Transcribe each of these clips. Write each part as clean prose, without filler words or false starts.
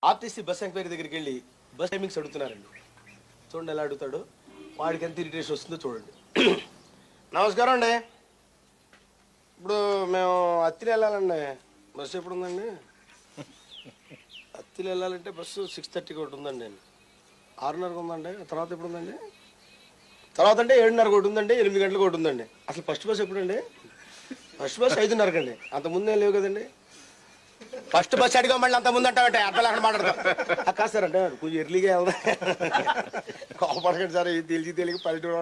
RTC bus enquiry దగ్గరికి వెళ్ళి bus timings అడుగుతున్నారండి. చూడండి ఎలా అడుగుతాడు, వాడికి ఎంత ఇరిటేషన్ వస్తుందో చూడండి. నమస్కారం అండి, ఇప్పుడు మేము అత్తిలి వెళ్ళాలండి, బస్సు ఎప్పుడు ఉందండి? అత్తిలి వెళ్ళాలంటే బస్సు 6:30కి ఒకటి ఉందండి, 6:30కి ఉందండి. తర్వాత ఎప్పుడు ఉందండి? తర్వాత అంటే 7:30కి ఒకటి ఉందండి, 8 గంటలకు ఒకటి ఉందండి. అసలు ఫస్ట్ బస్ ఎప్పుడండి? ఫస్ట్ బస్ 5:30కి అండి. అంత ముందే లేవు కదండి. ఫస్ట్ బస్ అడిగా మళ్ళీ అంత ముందు అంటామంటే అర్థం లేకుండా మాట్లాడతాం. కాదు సార్ అంటే కొంచెం ఎర్లీగా వెళ్దా, కోపడకండి సార్, తెలిసి పల్లెటూరు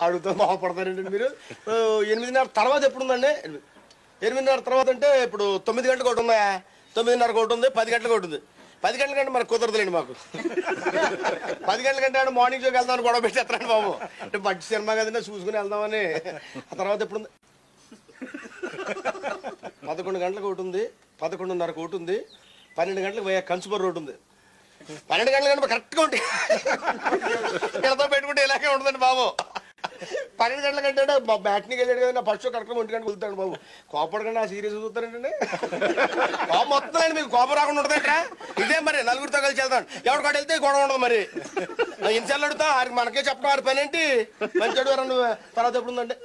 అడుగుతా కోపడతారండి మీరు. 8:30 తర్వాత ఎప్పుడు ఉందండి? 8:30 తర్వాత అంటే ఇప్పుడు 9 గంటలకు ఒకటి ఉందా, 9:30కి ఒకటి ఉంది, 10 గంటలకు ఒకటి ఉంది. 10 గంటల కంటే మనకు కుదరదులేండి మాకు. 10 గంటల కంటే మార్నింగ్ షోకి వెళ్దామని గొడవ పెట్టేస్తారండి బాబు. అంటే మంచి సినిమా కదండి చూసుకుని వెళ్దామని. ఆ తర్వాత ఎప్పుడు ఉంది? 11 గంటలకు ఒకటి ఉంది, 11:30కి ఒకటి ఉంది, 12 గంటలకు కన్సూమర్ రోడ్ ఉంది. 12 గంటల కంటే కరెక్ట్గా ఉంటాయి, ఇక్కడతో పెట్టుకుంటే ఇలాగే ఉంటుందండి బాబు. 12 గంటల కంటే మా బ్యాట్నికి వెళ్ళాడు కదా, నా ఫస్ట్ షో కరెక్ట్గా 1 గంటకు వెళ్తాడు బాబు. కోపడకండి, ఆ సీరియస్ చూస్తారంటే కోపం వస్తుందండి మీకు. కోపం రాకుండా ఉంటుందంటే ఇదే మరి, నలుగురితో కలిసి వెళ్తాను, ఎవరికాడ వెళ్తే గొడవ ఉండదు మరి. ఇన్సార్లు అడుగుతా, ఆరికి మనకే చెప్పడం ఆరి పని ఏంటి, మంచి వారు నువ్వు. తర్వాత ఎప్పుడు ఉందండి?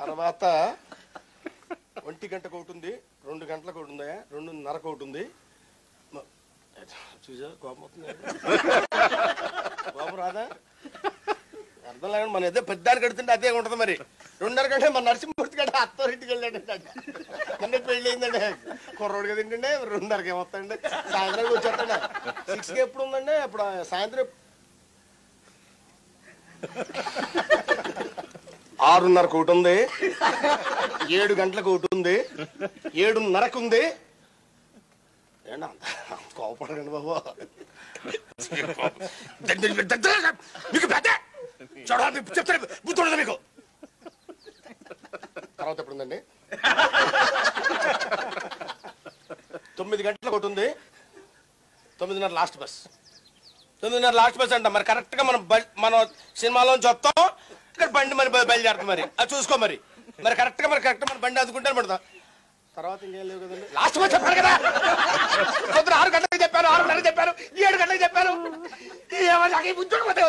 తర్వాత 1 గంటకు ఒకటి ఉంది, 2 గంటలకు ఒకటి ఉందా, 2:30కు ఒకటి ఉంది. చూసా కోపం అవుతుంది, కోపం రాదా? అర్థం లేకుండా మన ఏదో పెద్దాన్ని కడుతుంటే అదే ఉంటుంది మరి. 2:30 గంటే మన నరసింహమూర్తి గంట అత్తోరింటికి వెళ్ళాడండి, అన్నీ పెళ్ళి అయిందండి. కుర్రోడు కదా ఏంటండి, 2:30కి ఏమొస్తాయండి, సాయంత్రానికి వచ్చేస్తాండి. 6కి ఎప్పుడు ఉందండి? ఇప్పుడు సాయంత్రం 6:30కు ఒకటి ఉంది, 7 గంటలకు ఒకటి ఉంది, 7:30కు ఉంది. ఏంటి అంత కోపడకండి బాబు, మీకు పెద్ద చూడాలి చెప్తాను, బుద్ధి ఉండదు మీకు. తర్వాత ఎప్పుడు ఉందండి? 9 గంటలకు ఒకటి ఉంది, 9:30 లాస్ట్ బస్. 9:30 లాస్ట్ బస్ అంట మరి. కరెక్ట్గా మనం సినిమాలోంచి వస్తాం, ఇక్కడ బండి మరి బయలుదేరుతాం మరి, అది చూసుకో మరి. కరెక్ట్గా మన బండి అందుకుంటాను పడతాం. తర్వాత ఇంకేం లేవు కదండి. లాస్ట్ బస్ చెప్పారు కదా, పొద్దున 6 గంటలకు చెప్పారు, 6:30కి చెప్పారు, 7 గంటలకు చెప్పారు. ఏమన్నా బుద్ధి బండి